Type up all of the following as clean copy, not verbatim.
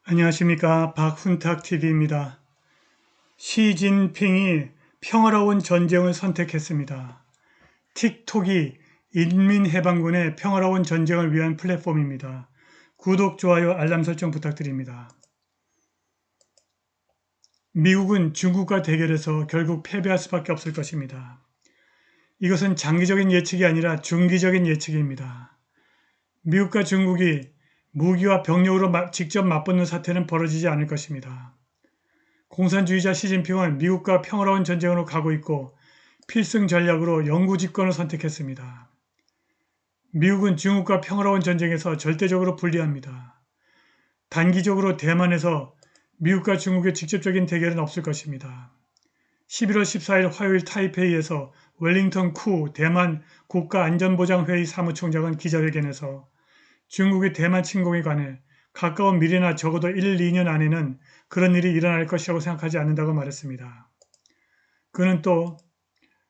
안녕하십니까. 박훈탁TV입니다. 시진핑이 평화로운 전쟁을 선택했습니다. 틱톡이 인민해방군의 평화로운 전쟁을 위한 플랫폼입니다. 구독, 좋아요, 알람 설정 부탁드립니다. 미국은 중국과 대결해서 결국 패배할 수밖에 없을 것입니다. 이것은 장기적인 예측이 아니라 중기적인 예측입니다. 미국과 중국이 무기와 병력으로 직접 맞붙는 사태는 벌어지지 않을 것입니다. 공산주의자 시진핑은 미국과 평화로운 전쟁으로 가고 있고 필승 전략으로 영구 집권을 선택했습니다. 미국은 중국과 평화로운 전쟁에서 절대적으로 불리합니다. 단기적으로 대만에서 미국과 중국의 직접적인 대결은 없을 것입니다. 11월 14일 화요일 타이페이에서 웰링턴 쿠 대만 국가안전보장회의 사무총장은 기자회견에서 중국의 대만 침공에 관해 가까운 미래나 적어도 1, 2년 안에는 그런 일이 일어날 것이라고 생각하지 않는다고 말했습니다. 그는 또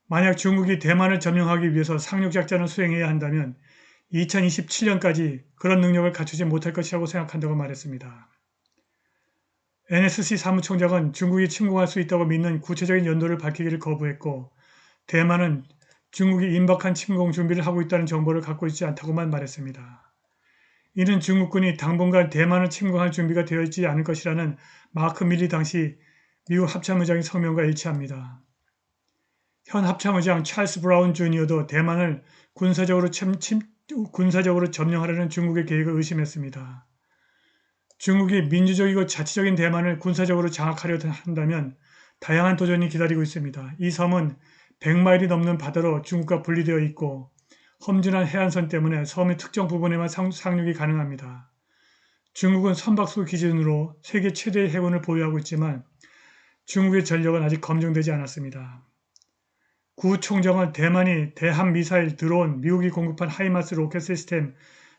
만약 중국이 대만을 점령하기 위해서 상륙작전을 수행해야 한다면 2027년까지 그런 능력을 갖추지 못할 것이라고 생각한다고 말했습니다. NSC 사무총장은 중국이 침공할 수 있다고 믿는 구체적인 연도를 밝히기를 거부했고 대만은 중국이 임박한 침공 준비를 하고 있다는 정보를 갖고 있지 않다고만 말했습니다. 이는 중국군이 당분간 대만을 침공할 준비가 되어 있지 않을 것이라는 마크 밀리 당시 미국 합참의장의 성명과 일치합니다. 현 합참의장 찰스 브라운 주니어도 대만을 군사적으로 점령하려는 중국의 계획을 의심했습니다. 중국이 민주적이고 자치적인 대만을 군사적으로 장악하려 한다면 다양한 도전이 기다리고 있습니다. 이 섬은 100마일이 넘는 바다로 중국과 분리되어 있고 험준한 해안선 때문에 섬의 특정 부분에만 상륙이 가능합니다. 중국은 선박수 기준으로 세계 최대의 해군을 보유하고 있지만 중국의 전력은 아직 검증되지 않았습니다. 구 총장은 대만이 대함미사일, 드론, 미국이 공급한 하이마스 로켓 시스템,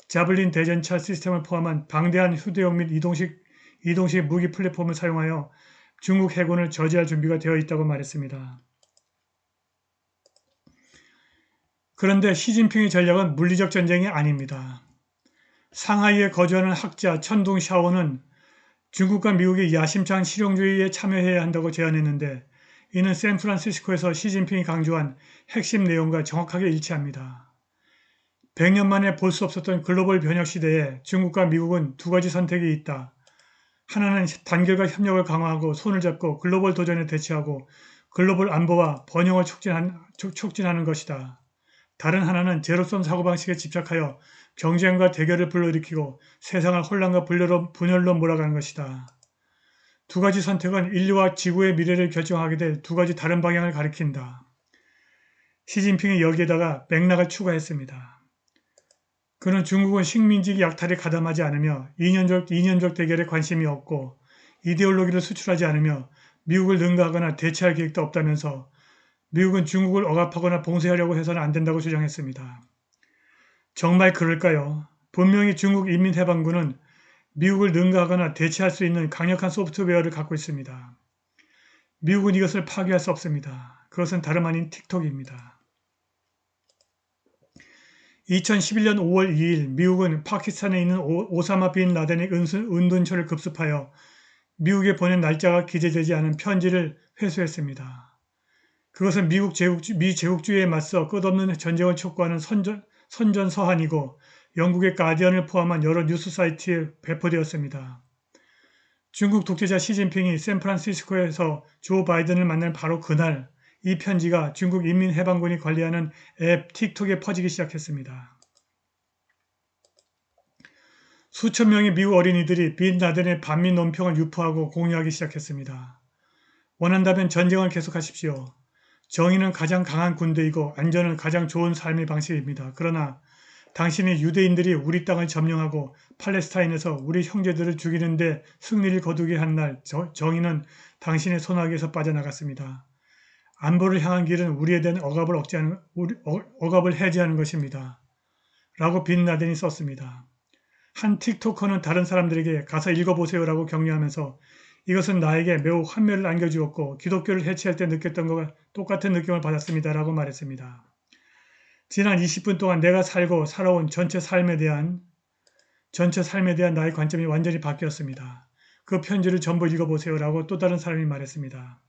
자블린 대전차 시스템을 포함한 방대한 휴대용 및 이동식 무기 플랫폼을 사용하여 중국 해군을 저지할 준비가 되어 있다고 말했습니다. 그런데 시진핑의 전략은 물리적 전쟁이 아닙니다. 상하이에 거주하는 학자 천둥 샤오는 중국과 미국이 야심찬 실용주의에 참여해야 한다고 제안했는데 이는 샌프란시스코에서 시진핑이 강조한 핵심 내용과 정확하게 일치합니다. 100년 만에 볼 수 없었던 글로벌 변혁 시대에 중국과 미국은 두 가지 선택이 있다. 하나는 단결과 협력을 강화하고 손을 잡고 글로벌 도전에 대처하고 글로벌 안보와 번영을 촉진하는 것이다. 다른 하나는 제로섬 사고방식에 집착하여 경쟁과 대결을 불러일으키고 세상을 혼란과 분열로 몰아가는 것이다. 두 가지 선택은 인류와 지구의 미래를 결정하게 될 두 가지 다른 방향을 가리킨다. 시진핑이 여기에다가 맥락을 추가했습니다. 그는 중국은 식민지 약탈에 가담하지 않으며 이념적 대결에 관심이 없고 이데올로기를 수출하지 않으며 미국을 능가하거나 대체할 계획도 없다면서 미국은 중국을 억압하거나 봉쇄하려고 해서는 안 된다고 주장했습니다. 정말 그럴까요? 분명히 중국 인민해방군은 미국을 능가하거나 대체할 수 있는 강력한 소프트웨어를 갖고 있습니다. 미국은 이것을 파괴할 수 없습니다. 그것은 다름 아닌 틱톡입니다. 2011년 5월 2일 미국은 파키스탄에 있는 오사마 빈 라덴의 은둔처를 급습하여 미국에 보낸 날짜가 기재되지 않은 편지를 회수했습니다. 그것은 미 제국주의에 맞서 끝없는 전쟁을 촉구하는 선전서한이고 영국의 가디언을 포함한 여러 뉴스 사이트에 배포되었습니다. 중국 독재자 시진핑이 샌프란시스코에서 조 바이든을 만난 바로 그날 이 편지가 중국 인민해방군이 관리하는 앱 틱톡에 퍼지기 시작했습니다. 수천 명의 미국 어린이들이 빈 라덴의 반미 논평을 유포하고 공유하기 시작했습니다. 원한다면 전쟁을 계속하십시오. 정의는 가장 강한 군대이고 안전은 가장 좋은 삶의 방식입니다. 그러나 당신이 유대인들이 우리 땅을 점령하고 팔레스타인에서 우리 형제들을 죽이는데 승리를 거두게 한 날 정의는 당신의 손아귀에서 빠져나갔습니다. 안보를 향한 길은 우리에 대한 억압을 해제하는 것입니다. 라고 빈 라덴이 썼습니다. 한 틱토커는 다른 사람들에게 가서 읽어보세요라고 격려하면서 이것은 나에게 매우 환멸을 안겨주었고 기독교를 해체할 때 느꼈던 것과 똑같은 느낌을 받았습니다라고 말했습니다. 지난 20분 동안 내가 살아온 전체 삶에 대한 나의 관점이 완전히 바뀌었습니다. 그 편지를 전부 읽어보세요 라고 또 다른 사람이 말했습니다.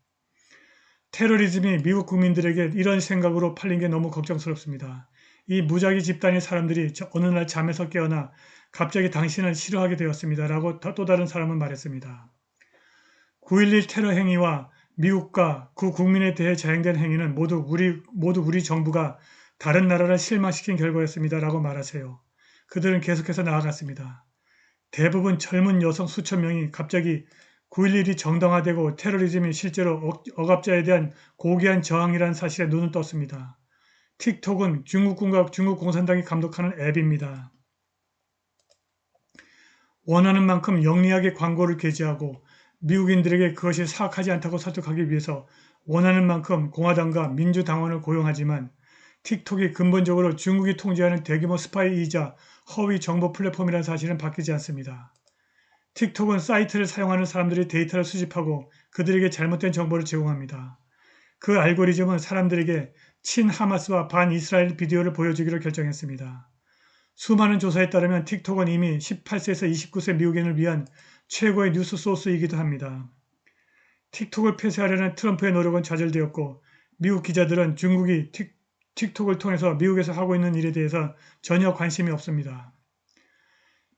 테러리즘이 미국 국민들에게 이런 생각으로 팔린 게 너무 걱정스럽습니다. 이 무작위 집단의 사람들이 어느 날 잠에서 깨어나 갑자기 당신을 싫어하게 되었습니다 라고 또 다른 사람은 말했습니다. 9.11 테러 행위와 미국과 그 국민에 대해 자행된 행위는 모두 우리 정부가 다른 나라를 실망시킨 결과였습니다 라고 말하세요. 그들은 계속해서 나아갔습니다. 대부분 젊은 여성 수천 명이 갑자기 9.11이 정당화되고 테러리즘이 실제로 억압자에 대한 고귀한 저항이라는 사실에 눈을 떴습니다. 틱톡은 중국군과 중국 공산당이 감독하는 앱입니다. 원하는 만큼 영리하게 광고를 게재하고 미국인들에게 그것이 사악하지 않다고 설득하기 위해서 원하는 만큼 공화당과 민주당원을 고용하지만 틱톡이 근본적으로 중국이 통제하는 대규모 스파이이자 허위 정보 플랫폼이라는 사실은 바뀌지 않습니다. 틱톡은 사이트를 사용하는 사람들의 데이터를 수집하고 그들에게 잘못된 정보를 제공합니다. 그 알고리즘은 사람들에게 친하마스와 반이스라엘 비디오를 보여주기로 결정했습니다. 수많은 조사에 따르면 틱톡은 이미 18세에서 29세 미국인을 위한 최고의 뉴스 소스이기도 합니다. 틱톡을 폐쇄하려는 트럼프의 노력은 좌절되었고 미국 기자들은 중국이 틱톡을 통해서 미국에서 하고 있는 일에 대해서 전혀 관심이 없습니다.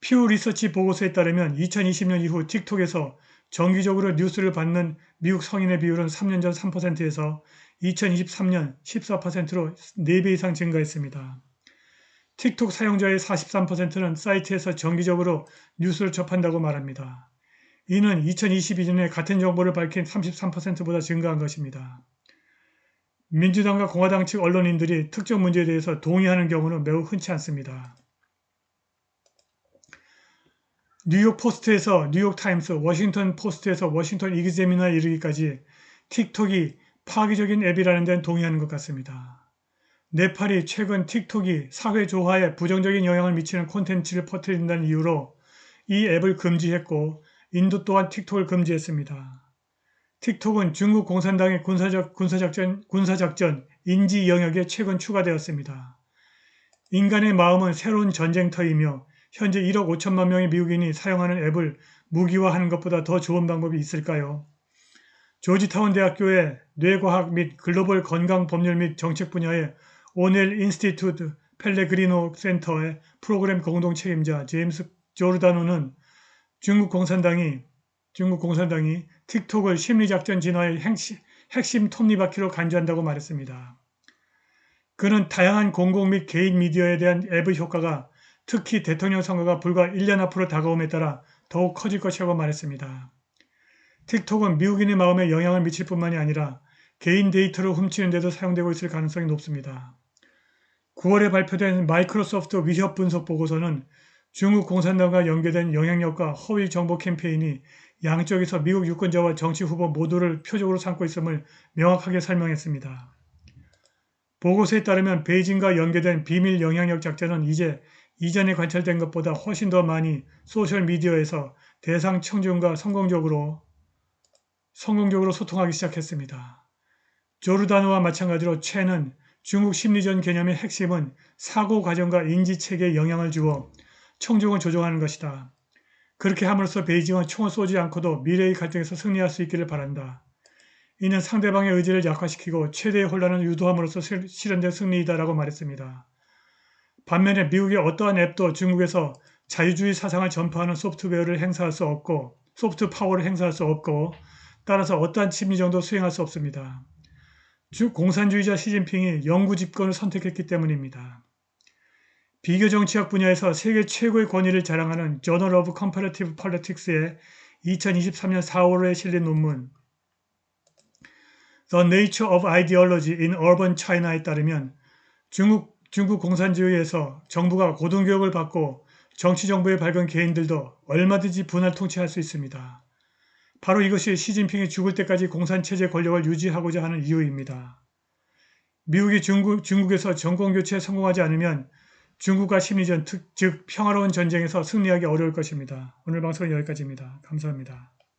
퓨 리서치 보고서에 따르면 2020년 이후 틱톡에서 정기적으로 뉴스를 받는 미국 성인의 비율은 3년 전 3%에서 2023년 14%로 4배 이상 증가했습니다. 틱톡 사용자의 43%는 사이트에서 정기적으로 뉴스를 접한다고 말합니다. 이는 2022년에 같은 정보를 밝힌 33%보다 증가한 것입니다. 민주당과 공화당 측 언론인들이 특정 문제에 대해서 동의하는 경우는 매우 흔치 않습니다. 뉴욕 포스트에서 뉴욕 타임스, 워싱턴 포스트에서 워싱턴 이그제미너에 이르기까지 틱톡이 파괴적인 앱이라는 데는 동의하는 것 같습니다. 네팔이 최근 틱톡이 사회 조화에 부정적인 영향을 미치는 콘텐츠를 퍼뜨린다는 이유로 이 앱을 금지했고 인도 또한 틱톡을 금지했습니다. 틱톡은 중국 공산당의 군사작전 인지 영역에 최근 추가되었습니다. 인간의 마음은 새로운 전쟁터이며 현재 1억 5천만 명의 미국인이 사용하는 앱을 무기화하는 것보다 더 좋은 방법이 있을까요? 조지타운 대학교의 뇌과학 및 글로벌 건강 법률 및 정책 분야의 오넬 인스티튜트 펠레그리노 센터의 프로그램 공동 책임자 제임스 조르다노는 중국 공산당이 틱톡을 심리작전 진화의 핵심 톱니바퀴로 간주한다고 말했습니다. 그는 다양한 공공 및 개인 미디어에 대한 앱의 효과가 특히 대통령 선거가 불과 1년 앞으로 다가옴에 따라 더욱 커질 것이라고 말했습니다. 틱톡은 미국인의 마음에 영향을 미칠 뿐만이 아니라 개인 데이터를 훔치는 데도 사용되고 있을 가능성이 높습니다. 9월에 발표된 마이크로소프트 위협 분석 보고서는 중국 공산당과 연계된 영향력과 허위 정보 캠페인이 양쪽에서 미국 유권자와 정치 후보 모두를 표적으로 삼고 있음을 명확하게 설명했습니다. 보고서에 따르면 베이징과 연계된 비밀 영향력 작전은 이제 이전에 관찰된 것보다 훨씬 더 많이 소셜미디어에서 대상 청중과 성공적으로 소통하기 시작했습니다. 조르다노와 마찬가지로 최는 중국 심리전 개념의 핵심은 사고 과정과 인지체계에 영향을 주어 청중을 조종하는 것이다. 그렇게 함으로써 베이징은 총을 쏘지 않고도 미래의 갈등에서 승리할 수 있기를 바란다. 이는 상대방의 의지를 약화시키고 최대의 혼란을 유도함으로써 실현된 승리이다라고 말했습니다. 반면에 미국의 어떠한 앱도 중국에서 자유주의 사상을 전파하는 소프트 파워를 행사할 수 없고 따라서 어떠한 심리전도 수행할 수 없습니다. 공산주의자 시진핑이 영구 집권을 선택했기 때문입니다. 비교정치학 분야에서 세계 최고의 권위를 자랑하는 Journal of Comparative Politics의 2023년 4월에 실린 논문 The Nature of Ideology in Urban China에 따르면 중국 공산주의에서 정부가 고등교육을 받고 정치정보에 밝은 개인들도 얼마든지 분할 통치할 수 있습니다. 바로 이것이 시진핑이 죽을 때까지 공산체제 권력을 유지하고자 하는 이유입니다. 미국이 중국에서 정권교체에 성공하지 않으면 중국과 심리전, 즉 평화로운 전쟁에서 승리하기 어려울 것입니다. 오늘 방송은 여기까지입니다. 감사합니다.